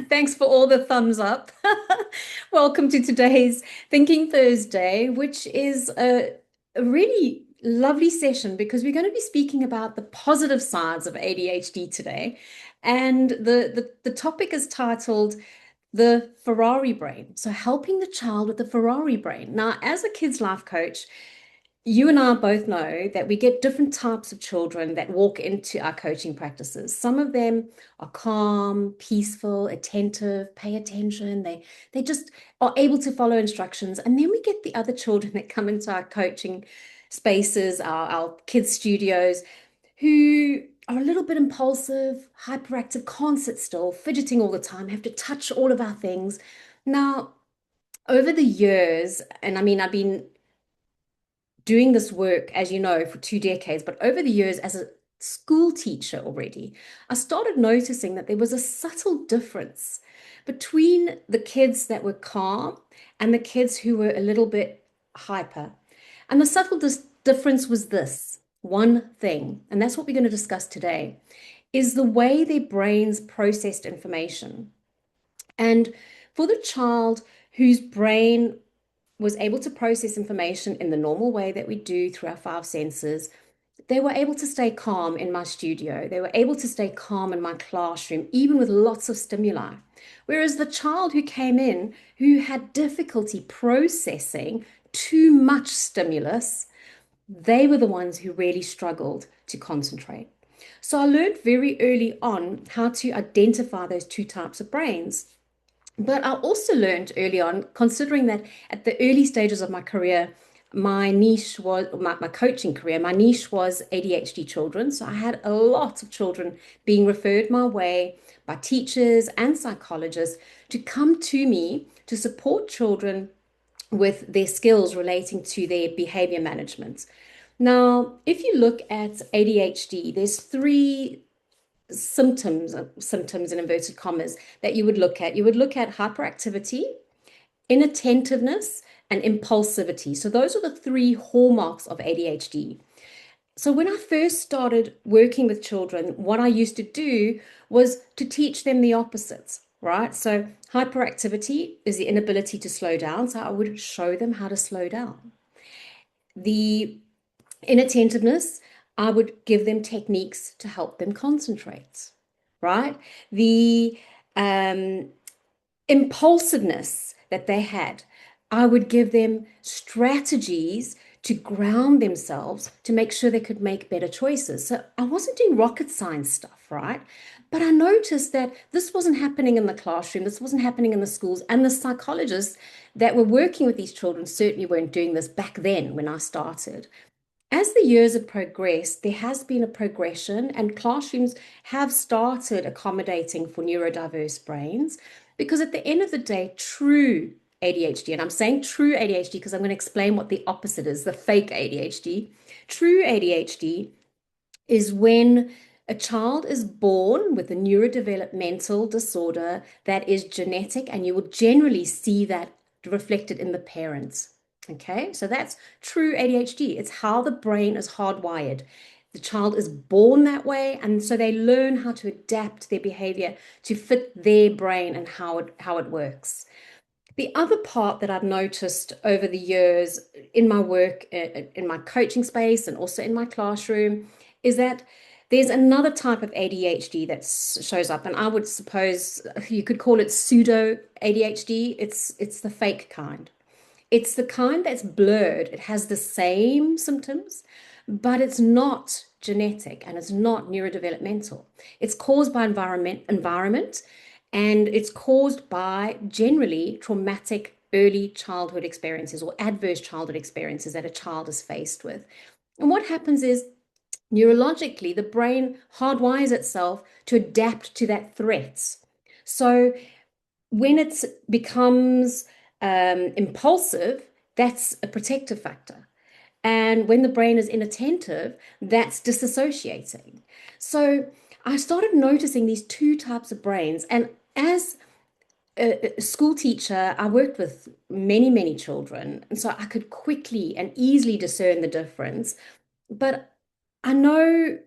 Thanks for all the thumbs up. Welcome to today's Thinking Thursday, which is a really lovely session because we're going to be speaking about the positive sides of ADHD today. And the topic is titled The Ferrari Brain. So, helping the child with the Ferrari brain. Now, as a kids' life coach, you and I both know that we get different types of children that walk into our coaching practices. Some of them are calm, peaceful, attentive, pay attention. They just are able to follow instructions. And then we get the other children that come into our coaching spaces, our kids' studios, who are a little bit impulsive, hyperactive, can't sit still, fidgeting all the time, have to touch all of our things. Now, over the years, and I mean, I've been doing this work, as you know, for 2 decades, but over the years as a school teacher already, I started noticing that there was a subtle difference between the kids that were calm and the kids who were a little bit hyper. And the subtle difference was this one thing, and that's what we're going to discuss today, is the way their brains processed information. And for the child whose brain was able to process information in the normal way that we do through our five senses, they were able to stay calm in my studio. They were able to stay calm in my classroom, even with lots of stimuli. Whereas the child who came in who had difficulty processing too much stimulus, they were the ones who really struggled to concentrate. So I learned very early on how to identify those two types of brains. But I also learned early on, considering that at the early stages of my career, my niche was my coaching career, my niche was ADHD children. So I had a lot of children being referred my way by teachers and psychologists to come to me to support children with their skills relating to their behavior management. Now, if you look at ADHD, there's three symptoms in inverted commas that you would look at. You would look at hyperactivity, inattentiveness, and impulsivity. So those are the three hallmarks of ADHD. So when I first started working with children, what I used to do was to teach them the opposites, right? So hyperactivity is the inability to slow down. So I would show them how to slow down. The inattentiveness, I would give them techniques to help them concentrate, right? The um, impulsiveness that they had, I would give them strategies to ground themselves to make sure they could make better choices. So I wasn't doing rocket science stuff, right? But I noticed that this wasn't happening in the classroom, this wasn't happening in the schools, and the psychologists that were working with these children certainly weren't doing this back then when I started. As the years have progressed, there has been a progression, and classrooms have started accommodating for neurodiverse brains because, at the end of the day, true ADHD, and I'm saying true ADHD because I'm going to explain what the opposite is, the fake ADHD. True ADHD is when a child is born with a neurodevelopmental disorder that is genetic, and you will generally see that reflected in the parents. Okay, so that's true ADHD. It's how the brain is hardwired. The child is born that way, and so they learn how to adapt their behavior to fit their brain and how it works. The other part that I've noticed over the years in my work, in my coaching space, and also in my classroom, is that there's another type of ADHD that shows up, and I would suppose you could call it pseudo ADHD. It's the fake kind. It's the kind that's blurred. It has the same symptoms, but it's not genetic and it's not neurodevelopmental. It's caused by environment, and it's caused by generally traumatic early childhood experiences or adverse childhood experiences that a child is faced with. And what happens is neurologically, the brain hardwires itself to adapt to that threat. So when it becomes impulsive, that's a protective factor. And when the brain is inattentive, that's disassociating. So I started noticing these two types of brains. And as a school teacher, I worked with many, many children. And so I could quickly and easily discern the difference. But I know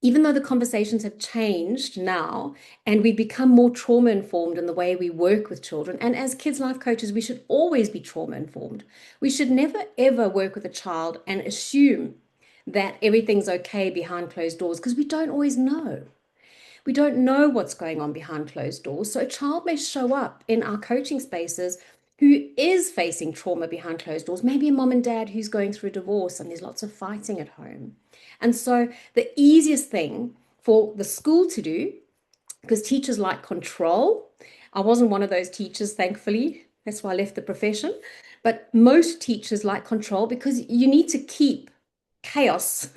even though the conversations have changed now and we've become more trauma informed in the way we work with children, and as kids life coaches, we should always be trauma informed. We should never ever work with a child and assume that everything's okay behind closed doors because we don't always know. We don't know what's going on behind closed doors. So a child may show up in our coaching spaces who is facing trauma behind closed doors, maybe a mom and dad who's going through a divorce and there's lots of fighting at home. And so the easiest thing for the school to do, because teachers like control, I wasn't one of those teachers, thankfully. That's why I left the profession. But most teachers like control because you need to keep chaos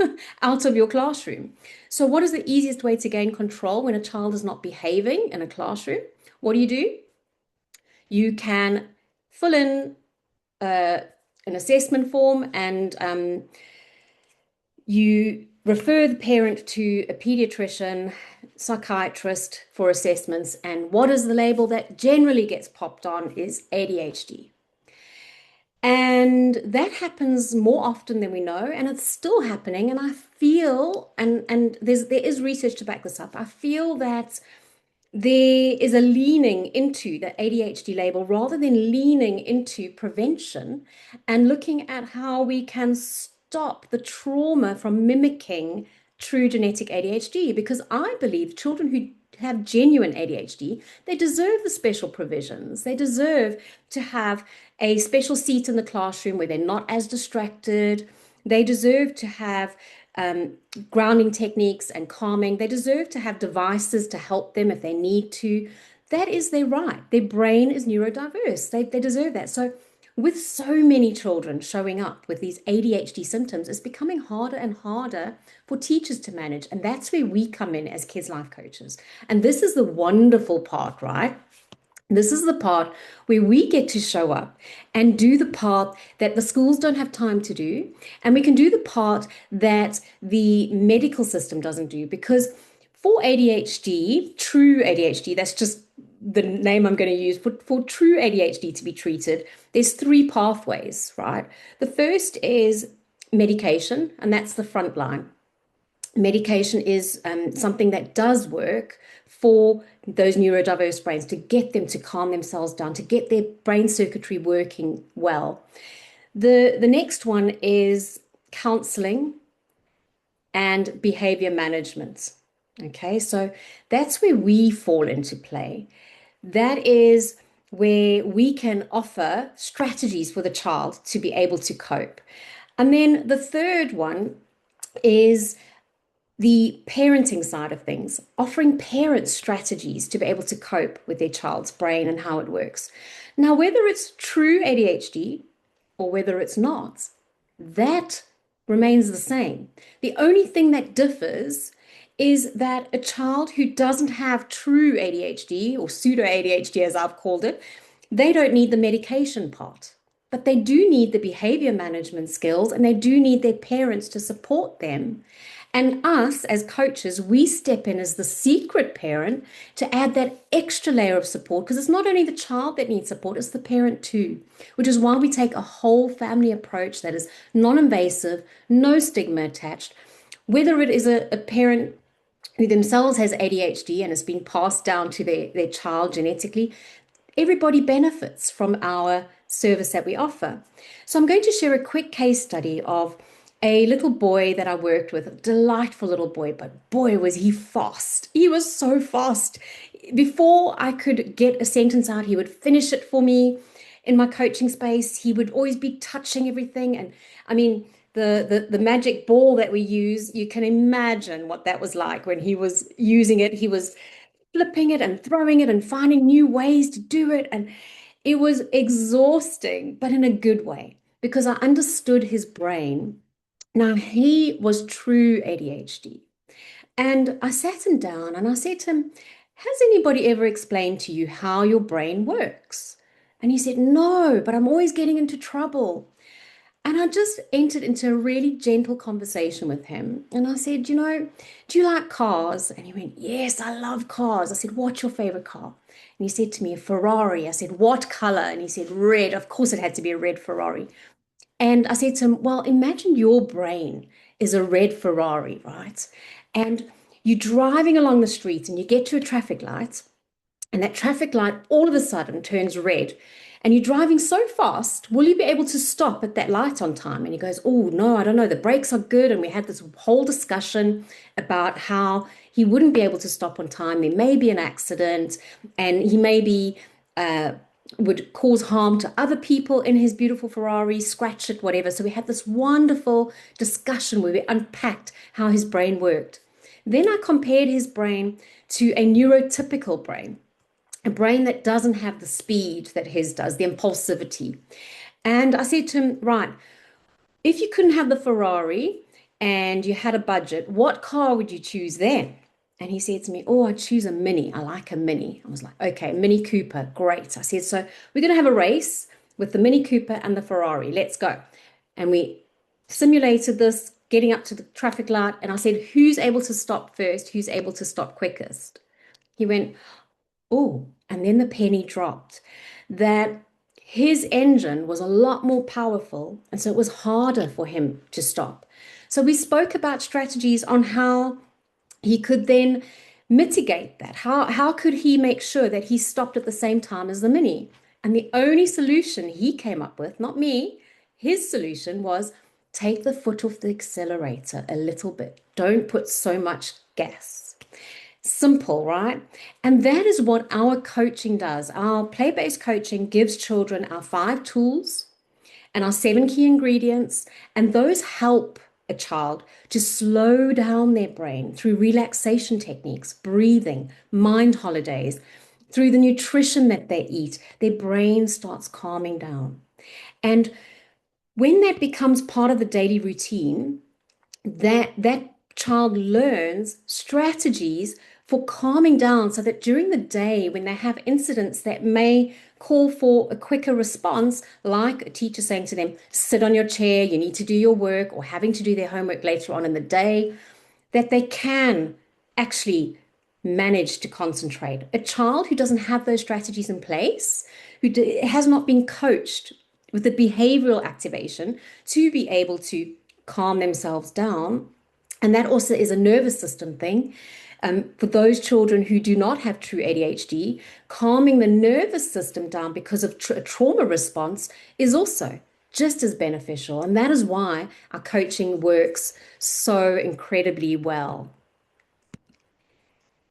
out of your classroom. So, what is the easiest way to gain control when a child is not behaving in a classroom? What do? You can fill in uh, an assessment form and you refer the parent to a pediatrician, psychiatrist for assessments. And what is the label that generally gets popped on is ADHD. And that happens more often than we know, and it's still happening. And I feel, and there is research to back this up. I feel that there is a leaning into the ADHD label rather than leaning into prevention and looking at how we can stop the trauma from mimicking true genetic ADHD. Because I believe children who have genuine ADHD, they deserve the special provisions. They deserve to have a special seat in the classroom where they're not as distracted. They deserve to have grounding techniques and calming. They deserve to have devices to help them if they need to. That is their right. Their brain is neurodiverse. They deserve that. So, with so many children showing up with these ADHD symptoms, it's becoming harder and harder for teachers to manage. And that's where we come in as kids' life coaches. And this is the wonderful part, right? This is the part where we get to show up and do the part that the schools don't have time to do. And we can do the part that the medical system doesn't do. Because for ADHD, true ADHD, that's just the name I'm going to use, for true ADHD to be treated, there's three pathways, right? The first is medication, and that's the front line. Medication is something that does work for those neurodiverse brains to get them to calm themselves down, to get their brain circuitry working well. The next one is counseling and behavior management. Okay, so that's where we fall into play. That is where we can offer strategies for the child to be able to cope. And then the third one is the parenting side of things, offering parents strategies to be able to cope with their child's brain and how it works. Now, whether it's true ADHD or whether it's not, that remains the same. The only thing that differs is that a child who doesn't have true ADHD or pseudo ADHD, as I've called it, they don't need the medication part. But they do need the behavior management skills and they do need their parents to support them. And us as coaches, we step in as the secret parent to add that extra layer of support because it's not only the child that needs support, it's the parent too, which is why we take a whole family approach that is non-invasive, no stigma attached. Whether it is a parent who themselves has ADHD and has been passed down to their child genetically, everybody benefits from our service that we offer. So I'm going to share a quick case study of a little boy that I worked with, a delightful little boy, but boy, was he fast. He was so fast. Before I could get a sentence out, he would finish it for me. In my coaching space, he would always be touching everything. And I mean, the magic ball that we use, you can imagine what that was like when he was using it. He was flipping it and throwing it and finding new ways to do it. And it was exhausting, but in a good way, because I understood his brain. Now, he was true ADHD. And I sat him down and I said to him, has anybody ever explained to you how your brain works? And he said, no, but I'm always getting into trouble. And I just entered into a really gentle conversation with him. And I said, do you like cars? And he went, yes, I love cars. I said, what's your favorite car? And he said to me, a Ferrari. I said, what color? And he said, red. Of course, it had to be a red Ferrari. And I said to him, well, imagine your brain is a red Ferrari, right? And You're driving along the street and you get to a traffic light, and that traffic light all of a sudden turns red. And you're driving so fast, will you be able to stop at that light on time? And he goes, oh, no, I don't know. The brakes are good. And we had this whole discussion about how he wouldn't be able to stop on time. There may be an accident, and he may be would cause harm to other people in his beautiful Ferrari, scratch it, whatever. So we had this wonderful discussion where we unpacked how his brain worked. Then I compared his brain to a neurotypical brain, a brain that doesn't have the speed that his does, the impulsivity. And I said to him, right, if you couldn't have the Ferrari and you had a budget, what car would you choose then? And he said to me, oh, I'd choose a Mini. I like a Mini. I was like, okay, Mini Cooper, great. I said, so we're going to have a race with the Mini Cooper and the Ferrari. Let's go. And we simulated this, getting up to the traffic light. And I said, who's able to stop first? Who's able to stop quickest? He went, oh, and then the penny dropped that his engine was a lot more powerful. And so it was harder for him to stop. So we spoke about strategies on how he could then mitigate that. How could he make sure that he stopped at the same time as the Mini? And the only solution he came up with, not me, his solution was take the foot off the accelerator a little bit. Don't put so much gas. Simple, right? And that is what our coaching does. Our play-based coaching gives children our 5 tools and our 7 key ingredients, and those help a child to slow down their brain through relaxation techniques, breathing, mind holidays, through the nutrition that they eat. Their brain starts calming down. And when that becomes part of the daily routine, that child learns strategies for calming down so that during the day, when they have incidents that may call for a quicker response, like a teacher saying to them, sit on your chair, you need to do your work, or having to do their homework later on in the day, that they can actually manage to concentrate. A child who doesn't have those strategies in place, who has not been coached with the behavioral activation to be able to calm themselves down, and that also is a nervous system thing. For those children who do not have true ADHD, calming the nervous system down because of a trauma response is also just as beneficial. And that is why our coaching works so incredibly well.